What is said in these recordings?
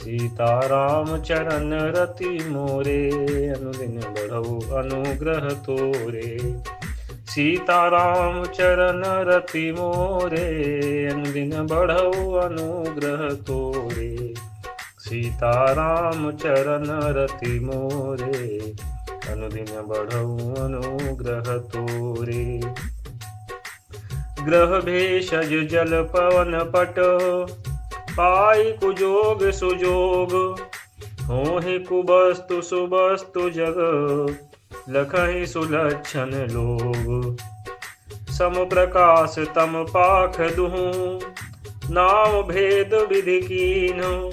सीताराम चरण रति मोरे, अनुदिन बढ़ऊ अनुग्रह तोरे। सीताराम चरण रति मोरे, अनुदिन बढ़ऊ अनुग्रह तोरे। सीताराम चरण रति मोरे, अनुदिन बढ़ऊ अनुग्रह तोरे। ग्रह भेषज जल पवन पट, पाई कुजोग सुजोग। होहि कुबस्तु सुबस्तु जग, लखहि सुलक्षण लोग। सम प्रकाश तम पाख दुहु, नाम भेद विधि कीन्ह।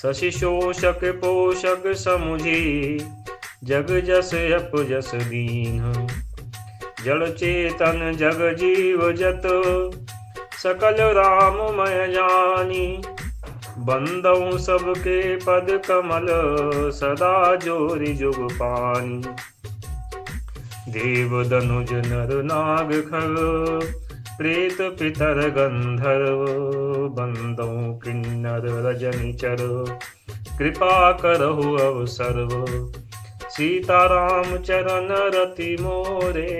शशि शोषक पोषक समुझी, जग जस अप जस दीन्ह। जड़ चेतन जग जीव जत, सकल राममय जानी। बंदऊ सबके पद कमल, सदा जोरि जुग पानी। देव दनुज नर नाग खग, प्रेत पितर गंधर्व। बंदऊ किन्नर रजनिचर, कृपा करहु अवसर्व। सीताराम चरण रति मोरे,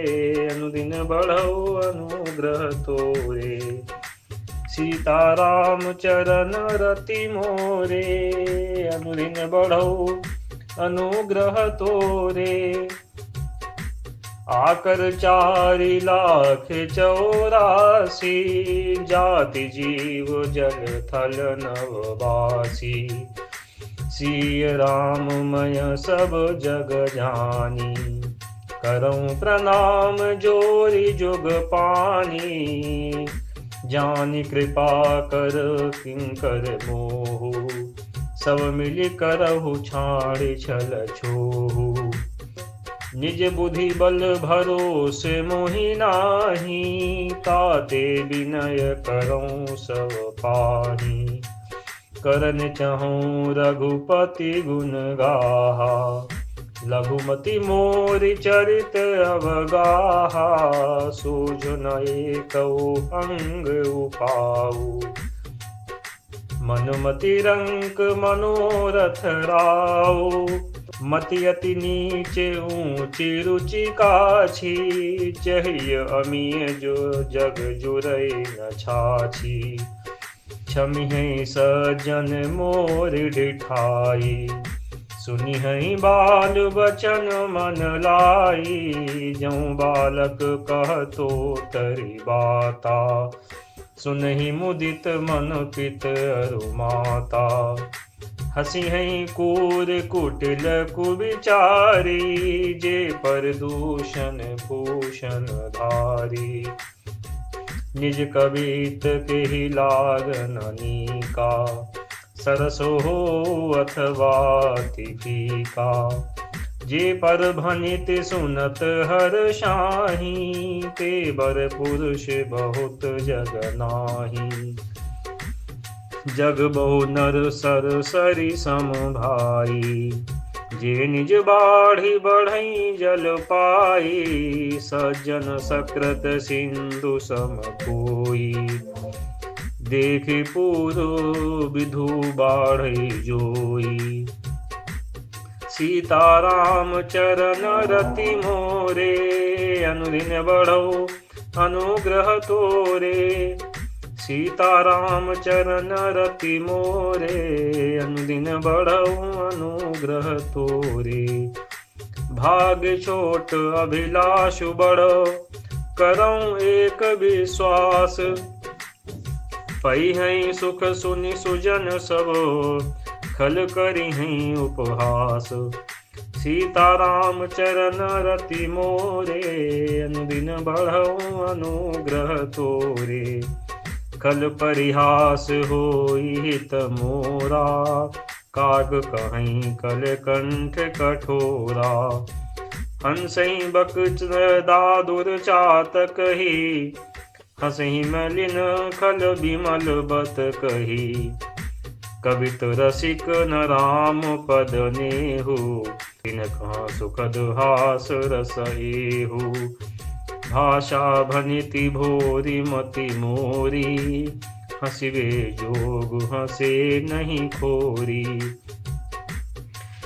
अनुदिन बढ़ऊ अनुग्रह तोरे। सीताराम चरण रति मोरे, अनुदिन बढ़ऊ अनुग्रह तोरे। आकर 4,84,000, जाति जीव जल थल नववासी। सिय राममय सब जग जानी, करऊं प्रणाम जोरि जुग पानी। जानि कृपा कर किंकर मोहु, सब मिलि करहु छाड़ छल छोहु। निज बुद्धि बल भरोसे मोहि नाही, ताते विनय करऊं सब पाही। करन चहूँ रघुपति गुण गाहा, लघुमति मोरि चरित अवगाहा। सूझ न एकौ अंग उपाऊ, मनुमति रंक मनोरथ राऊ। मति अति नीचे ऊंची रुचि काछी, चाहिए अमीय जो जग जुरै न छाछी। क्षमिहि सज्जन मोर डिठाई, सुनिहि बाल बचन मन लाई। जऊँ बालक कहतो तरि बाता, सुनहि मुदित मन पित अरु माता। हसिहि कूर कुटिल कुविचारी, जे पर दूषण भूषण धारी। निज कवित केहि लागन नीका, सरसो अथवा अति फीका। जे पर भनित सुनत हर्षाहि, ते बर पुरुष बहुत जग नाही। जग बहु नर सर सरि सम भाई, जे निज बाढ़ि बढ़ई जल पाई। सज्जन सकृत सिंधु सम कोई, देखि पूरो विधु बाढ़ई जोई। सीताराम चरण रति मोरे, अनुदिन बढ़ऊ अनुग्रह तोरे। सीताराम चरण रति मोरे, अनुदिन बढ़ऊ अनुग्रह तोरे। भाग्य छोट अभिलाष बड़, करऊं एक विश्वास। पहिहि सुख सुनि सुजन सब, खल करिहि उपहास। सीताराम चरण रति मोरे, अनुदिन बढ़ऊ अनुग्रह तोरे। खल परिहास होई हित मोरा, काग कहीं कल कंठ कठोरा। हंसहि बक दादुर चातक ही, हंसहि मलिन खल विमल बत कही। कवित रसिक न राम पद नेहु, तिनका सुखद हास रस एहु। भाषा भनिति भोरी मति मोरी, हंसिवे जोग हंसे नहीं खोरी।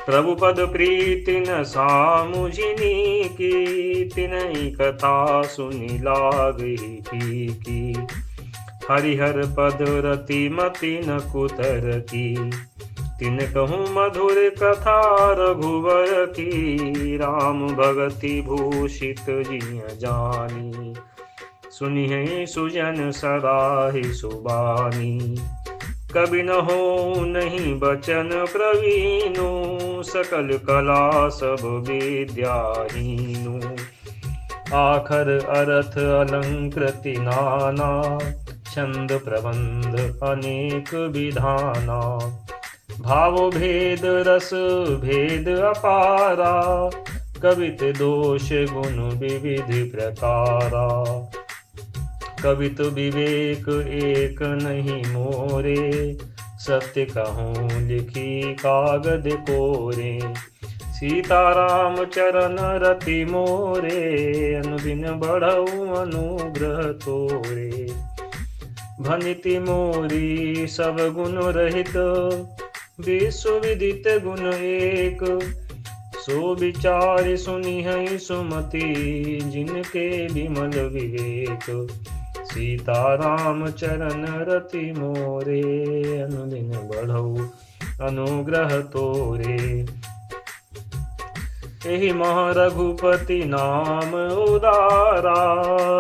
प्रभु पद प्रीति न सामुझिनी की, तिनहि कथा सुनि लागहि फीकी। हरिहर पद रति मति न कुतर की, तिन कहूँ मधुर कथा रघुवर की। राम भगति भूषित जिय जानी, सुनिहि सुजन सराहि सुबानी। कवि न हो नहीं बचन प्रवीणु, सकल कला सब विद्याहीनु। आखर अर्थ अलंकृति नाना, छंद प्रबंध अनेक विधाना। भाव भेद रस भेद अपारा, कवित दोष गुण विविधि प्रकारा। कवित विवेक एक नहीं मोरे, सत्य कहूँ लिखी कागद कोरे। सीताराम चरण रति मोरे, अनुदिन बढ़ऊ अनुग्रह तोरे। भनिति मोरी सब गुण रहित, विश्व विदित गुण एक। सो विचार सुनिहि सुमति, जिनके विमल विवेक। सीताराम चरण रति मोरे, अनुदिन बढ़ऊ अनुग्रह तोरे। एहि मह रघुपति नाम उदारा,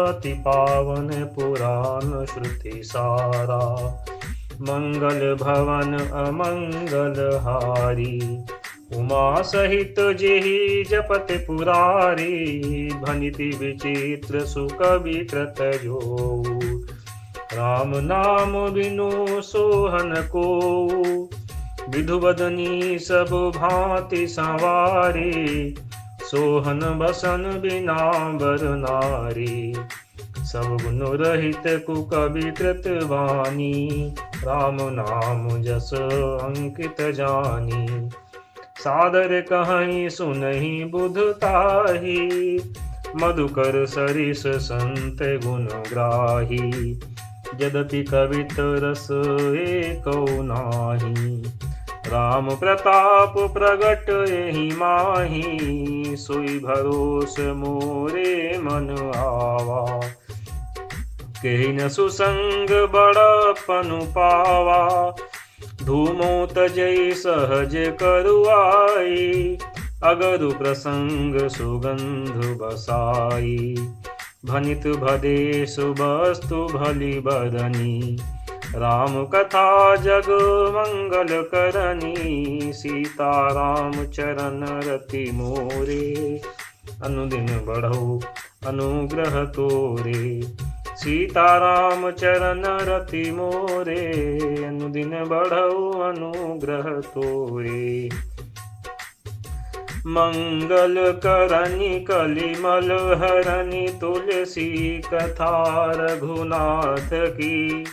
अति पावन पुराण श्रुति सारा। मंगल भवन अमंगल हारी, उमा सहित जेहि जपत पुरारी। भनिति विचित्र सुकवि कृत जो, राम नाम बिनु सोहन को। विधुवदनी सब भांति संवारी, सोहन बसन बिना बर नारी। सब गुण रहित कुकवि कृत वाणी, राम नाम जस अंकित जानी। सादर कहीं सुनहि बुध ताही, मधुकर सरिस संत गुण ग्राही। यद्यपि कवित रस एको नाही, राम प्रताप प्रगट एहि माही। सोई भरोस मोरे मन आवा, केहि न सुसंग बड़पनु पावा। धूमो तजै सहज करुआई, अगरु प्रसंग सुगंध बसाई। भनित भदेश वस्तु भली बरनी, राम कथा जग मंगल करनी। सीताराम चरण रति मोरे, अनुदिन बढ़ऊ अनुग्रह तोरे। सीताराम चरण रति मोरे, अनुदिन बढ़ऊ अनुग्रह तोरे। मंगल करनी कलिमल हरनी, तुलसी कथा रघुनाथ की।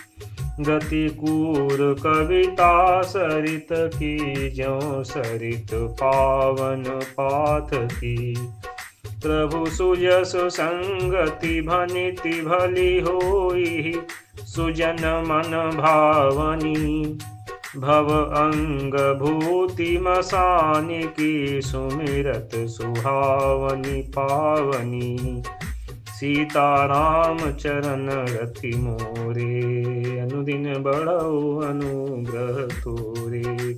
गति कूर कविता सरित की, ज्यों सरित पावन पाथ की। प्रभु सुजस संगति भनिति भली होई, सुजन मन भावनी। भव अंग भूति मसानि की, सुमिरत सुहावनी पावनी। सीताराम चरण रति मोरे, अनुदिन बढ़ऊ अनुग्रह तोरे।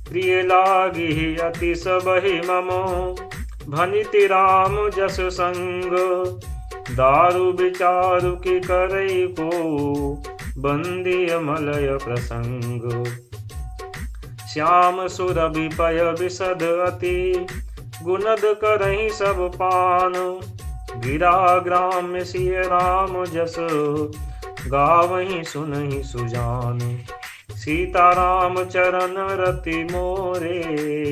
प्रिय लागी अति सबहि ममो, भनिति राम जस संग। दारु विचारु की करई को, बंदी मलय प्रसंग। श्याम सुरभि पय विशद अति, गुणद करहि सब पान। गिरा ग्राम्य सिय राम जस, गावहि सुनहि सुजान। सीताराम चरण रति मोरे,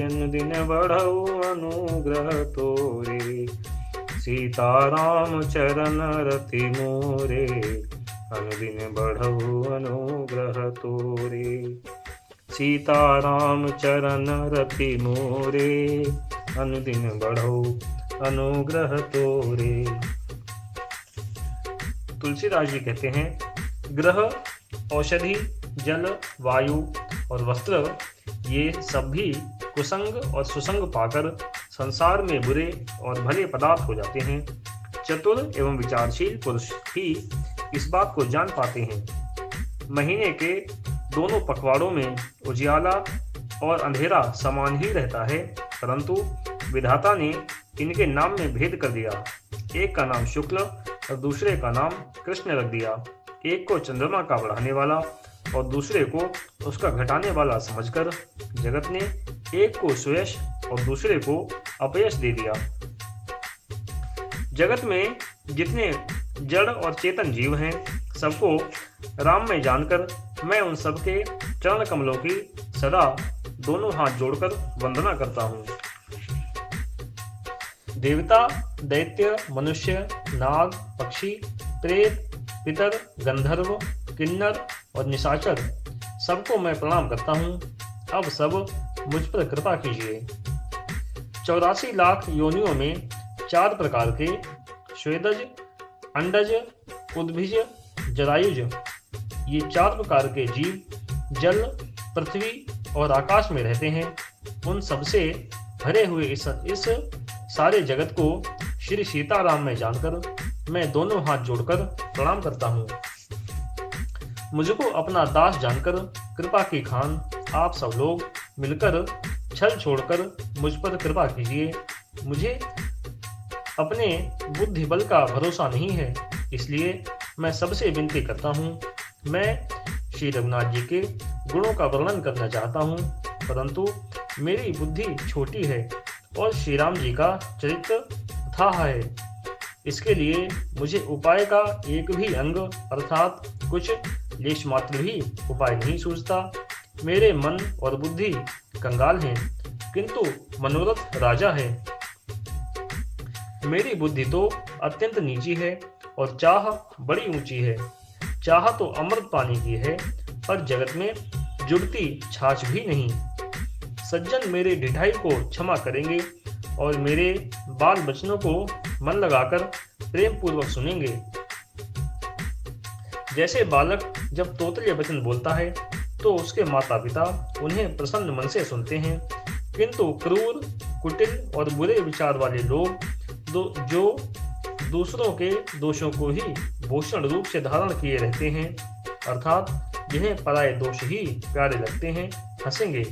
अनुदिन बढ़ऊ अनुग्रह तोरे। सीताराम चरण रति मोरे, अनुदिन बढ़ऊ अनुग्रह तोरे। सीताराम चरण रति मोरे, अनुदिन बढ़ऊ अनुग्रह तोरे। तुलसीदास जी कहते हैं, ग्रह औषधि, जल, वायु और वस्त्र, ये सब भी कुसंग और सुसंग पाकर संसार में बुरे और भले पदार्थ हो जाते हैं। चतुर एवं विचारशील पुरुष ही इस बात को जान पाते हैं। महीने के दोनों पखवाड़ों में उजियाला और अंधेरा समान ही रहता है, परंतु विधाता ने इनके नाम में भेद कर दिया। एक का नाम शुक्ल और दूसरे का नाम कृष्ण रख दिया। एक को चंद्रमा का बढ़ाने वाला और दूसरे को उसका घटाने वाला समझकर जगत ने एक को सुयश और दूसरे को अपयश दे दिया। जगत में जितने जड़ और चेतन जीव हैं, सबको राम में जानकर मैं उन सबके चरण कमलों की सदा दोनों हाथ जोड़कर वंदना करता हूँ। देवता, दैत्य, मनुष्य, नाग, पक्षी, प्रेत, पितर, गंधर्व, किन्नर और निशाचर, सबको मैं प्रणाम करता हूँ। अब सब मुझ पर कृपा कीजिए। 84 लाख योनियों में 4 प्रकार के श्वेदज, अंडज, उद्भिज, जरायुज, ये 4 प्रकार के जीव जल, पृथ्वी और आकाश में रहते हैं। उन सबसे भरे हुए इस सारे जगत को श्री सीताराम में जानकर मैं दोनों हाथ जोड़कर प्रणाम करता हूँ। मुझको अपना दास जानकर कृपा की खान आप सब लोग मिलकर छल छोड़कर मुझ पर कृपा कीजिए। मुझे अपने बुद्धि बल का भरोसा नहीं है, इसलिए मैं सबसे विनती करता हूँ। मैं श्री रघुनाथ जी के गुणों का वर्णन करना चाहता हूँ, परंतु मेरी बुद्धि छोटी है और श्री राम जी का चरित्र अथाह है। इसके लिए मुझे उपाय का एक भी अंग अर्थात कुछ लेश मात्र भी उपाय नहीं सूझता। मेरे मन और बुद्धि कंगाल हैं, किंतु मनोरथ राजा है। मेरी बुद्धि तो अत्यंत नीची है और चाह बड़ी ऊंची है। चाह तो अमृत पानी की है, पर जगत में जुड़ती छाछ भी नहीं। सज्जन मेरे ढिठाई को क्षमा करेंगे और मेरे बाल बचनों को मन लगाकर प्रेम पूर्वक सुनेंगे। जैसे बालक जब तोतले वचन बोलता है तो उसके माता पिता उन्हें प्रसन्न मन से सुनते हैं, किंतु क्रूर, कुटिल और बुरे विचार वाले लोग जो दूसरों के दोषों को ही भूषण रूप से धारण किए रहते हैं, अर्थात जिन्हें पराये दोष ही प्यारे लगते हैं, हंसेंगे।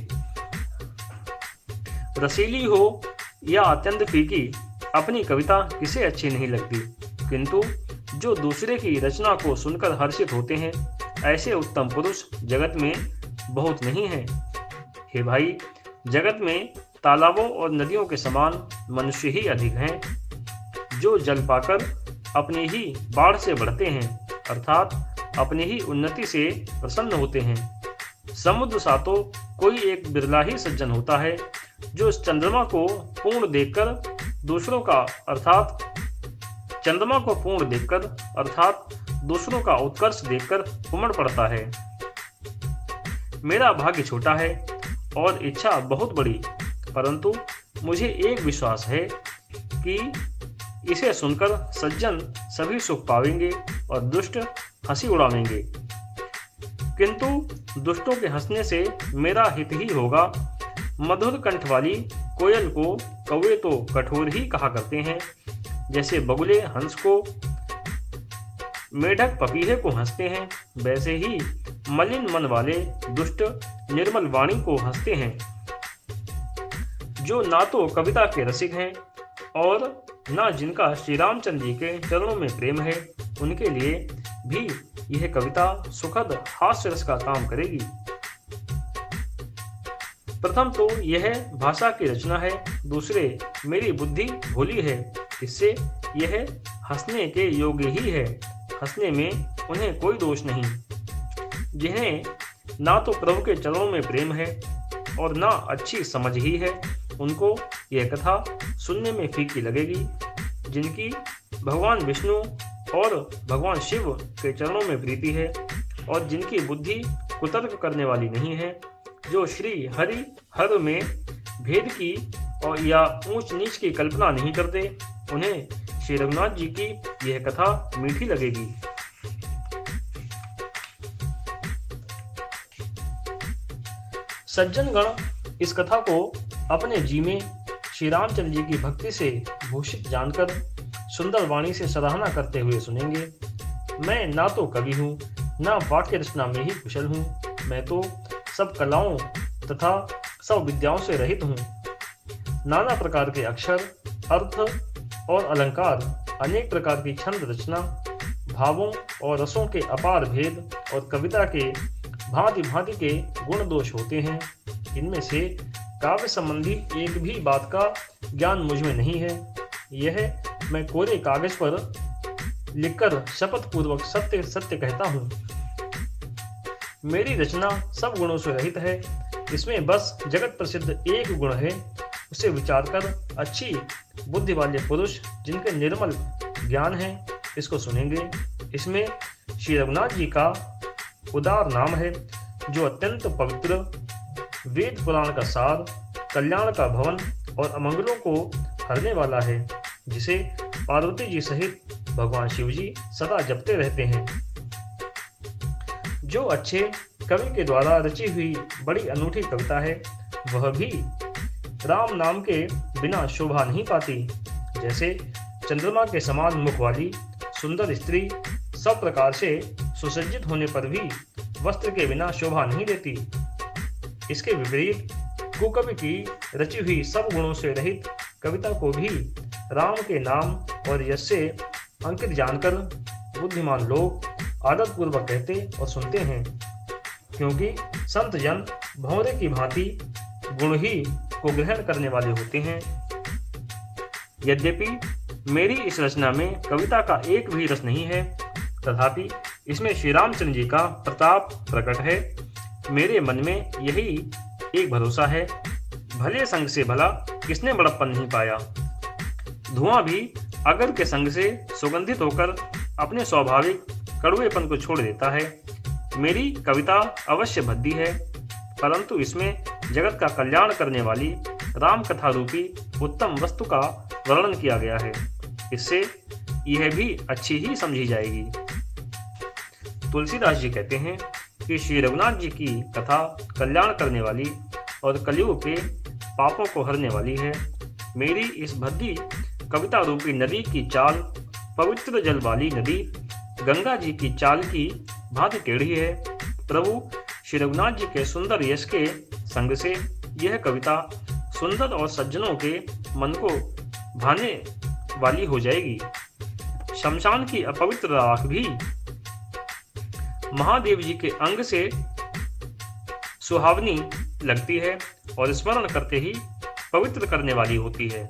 रसीली हो या अत्यंत फीकी, अपनी कविता किसे अच्छी नहीं लगती, किंतु जो दूसरे की रचना को सुनकर हर्षित होते हैं, ऐसे उत्तम पुरुष जगत में बहुत नहीं हैं। हे भाई, जगत में तालाबों और नदियों के समान मनुष्य ही अधिक हैं, जो जल पाकर अपनी ही बाढ़ से बढ़ते हैं, अर्थात अपनी ही उन्नति से प्रसन्न होते हैं। समुद्र सा तो कोई एक बिरला ही सज्जन होता है, जो इस चंद्रमा को पूर्ण देखकर दूसरों का उत्कर्ष देखकर उमड़ पड़ता है। मेरा भाग्य छोटा है और इच्छा बहुत बड़ी, परंतु मुझे एक विश्वास है कि इसे सुनकर सज्जन सभी सुख पावेंगे और दुष्ट हंसी उड़ावेंगे। किंतु दुष्टों के हंसने से मेरा हित ही होगा। मधुर कंठ वाली कोयल को कौवे तो कठोर ही कहा करते हैं, जैसे बगुले हंस को, मेढक पपीहे को हंसते हैं, वैसे ही मलिन मन वाले दुष्ट निर्मल वाणी को हंसते हैं। जो ना तो कविता के रसिक हैं और ना जिनका श्री रामचंद्र जी के चरणों में प्रेम है, उनके लिए भी यह कविता सुखद हास्य रस का काम करेगी। प्रथम तो यह भाषा की रचना है, दूसरे मेरी बुद्धि भोली है, इससे यह हंसने के योग्य ही है। हंसने में उन्हें कोई दोष नहीं। जिन्हें ना तो प्रभु के चरणों में प्रेम है और ना अच्छी समझ ही है, उनको यह कथा सुनने में फीकी लगेगी। जिनकी भगवान विष्णु और भगवान शिव के चरणों में प्रीति है और जिनकी बुद्धि कुतर्क करने वाली नहीं है, जो श्री हरि हर में भेद की और या ऊंच नीच की कल्पना नहीं करते, उन्हें श्री रघुनाथ जी की यह कथा मीठी लगेगी। सज्जनगण इस कथा को अपने जी में श्री रामचंद्र जी की भक्ति से भूषित जानकर सुंदर वाणी से सराहना करते हुए सुनेंगे। मैं ना तो कवि हूँ, ना वाक्य रचना में ही कुशल हूँ। मैं तो सब कलाओं तथा सब विद्याओं से रहित हूँ। नाना प्रकार के अक्षर, अर्थ और अलंकार, अनेक प्रकार की छंद रचना, भावों और रसों के अपार भेद और कविता के भांति भांति के गुण दोष होते हैं। इनमें से काव्य संबंधी एक भी बात का ज्ञान मुझ में नहीं है। यह मैं कोरे कागज पर लिखकर शपथ पूर्वक सत्य सत्य कहता हूँ। मेरी रचना सब गुणों से रहित है। इसमें बस जगत प्रसिद्ध एक गुण है। उसे विचार कर अच्छी बुद्धि वाले पुरुष जिनके निर्मल ज्ञान है इसको सुनेंगे। इसमें श्री रघुनाथ जी का उदार नाम है, जो अत्यंत पवित्र, वेद पुराण का सार, कल्याण का भवन और अमंगलों को हरने वाला है, जिसे पार्वती जी सहित भगवान शिव जी सदा जपते रहते हैं। जो अच्छे कवि के द्वारा रची हुई बड़ी अनूठी कविता है, वह भी राम नाम के बिना शोभा नहीं पाती। जैसे चंद्रमा के समान मुख वाली सुंदर स्त्री सब प्रकार से सुसज्जित होने पर भी वस्त्र के बिना शोभा नहीं देती। इसके विपरीत कुकवि की रची हुई सब गुणों से रहित कविता को भी राम के नाम और यश से अंकित जानकर बुद्धिमान लोग आदत पूर्वक कहते और सुनते हैं, क्योंकि संत जन भंवरे की भांति गुण ही को ग्रहण करने वाले होते हैं। यद्यपि मेरी इस रचना में कविता का एक भी रस नहीं है, तथापि इसमें श्री रामचंद्र जी का प्रताप प्रकट है। मेरे मन में यही एक भरोसा है, भले संग से भला किसने बड़प्पन नहीं पाया। धुआं भी अगर के संग से सुगंधित होकर अपने स्वाभाविक कड़वेपन को छोड़ देता है। मेरी कविता अवश्य भद्दी है, परंतु इसमें जगत का कल्याण करने वाली राम कथा रूपी उत्तम वस्तु का वर्णन किया गया है। इससे यह भी अच्छी ही समझी जाएगी। तुलसीदास जी कहते हैं कि श्री रघुनाथ जी की कथा कल्याण करने वाली और कलियुग के पापों को हरने वाली है। मेरी इस भद्दी कविता रूपी नदी की चाल पवित्र जल वाली नदी गंगा जी की चाल की भांति टेढ़ी है। प्रभु श्री रघुनाथ जी के सुंदर यश के संग से यह कविता सुंदर और सज्जनों के मन को भाने वाली हो जाएगी। शमशान की अपवित्र राख भी महादेव जी के अंग से सुहावनी लगती है और स्मरण करते ही पवित्र करने वाली होती है।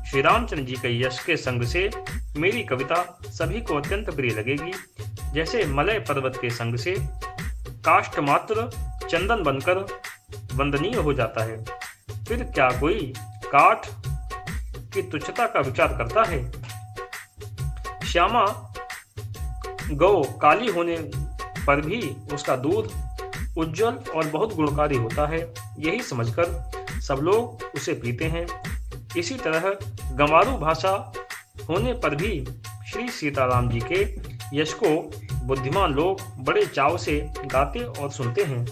श्री रामचंद्र जी के यश के संग से मेरी कविता सभी को अत्यंत प्रिय लगेगी। जैसे मलय पर्वत के संग से काष्ठ मात्र चंदन बनकर वंदनीय हो जाता है, फिर क्या कोई काठ की तुच्छता का विचार करता है। श्यामा गौ काली होने पर भी उसका दूध उज्जवल और बहुत गुणकारी होता है, यही समझकर सब लोग उसे पीते हैं। इसी तरह गंवारू भाषा होने पर भी श्री सीताराम जी के यश को बुद्धिमान लोग बड़े चाव से गाते और सुनते हैं।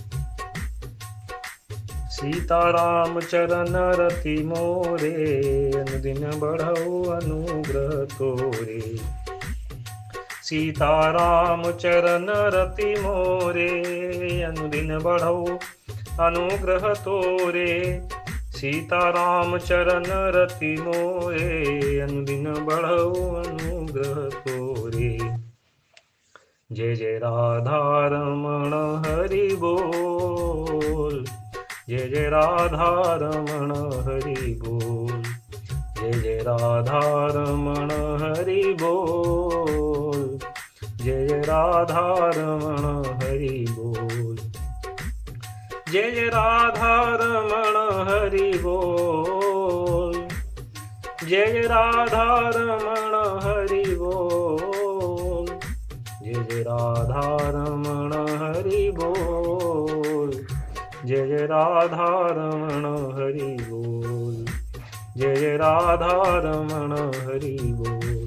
सीताराम चरण रति मोरे, अनुदिन बढ़ऊ अनुग्रह तोरे। सीताराम चरण रति मोरे, अनुदिन बढ़ऊ अनुग्रह तोरे। सीताराम चरण रति मोरे, अनुदिन बढ़ऊ अनुग्रह तोरे। जय जय राधा रमण हरि बोल, जय जय राधा रमण हरि बोल, जय जय राधा रमण हरि बोल, जय जय राधा रमण हरि बोल, जय जय राधा रमण हरि बोल, जय जय राधा रमण हरि बोल, जय जय राधा रमण हरि बोल, जय जय राधा रमण हरि बोल, जय जय राधा रमण हरि बोल।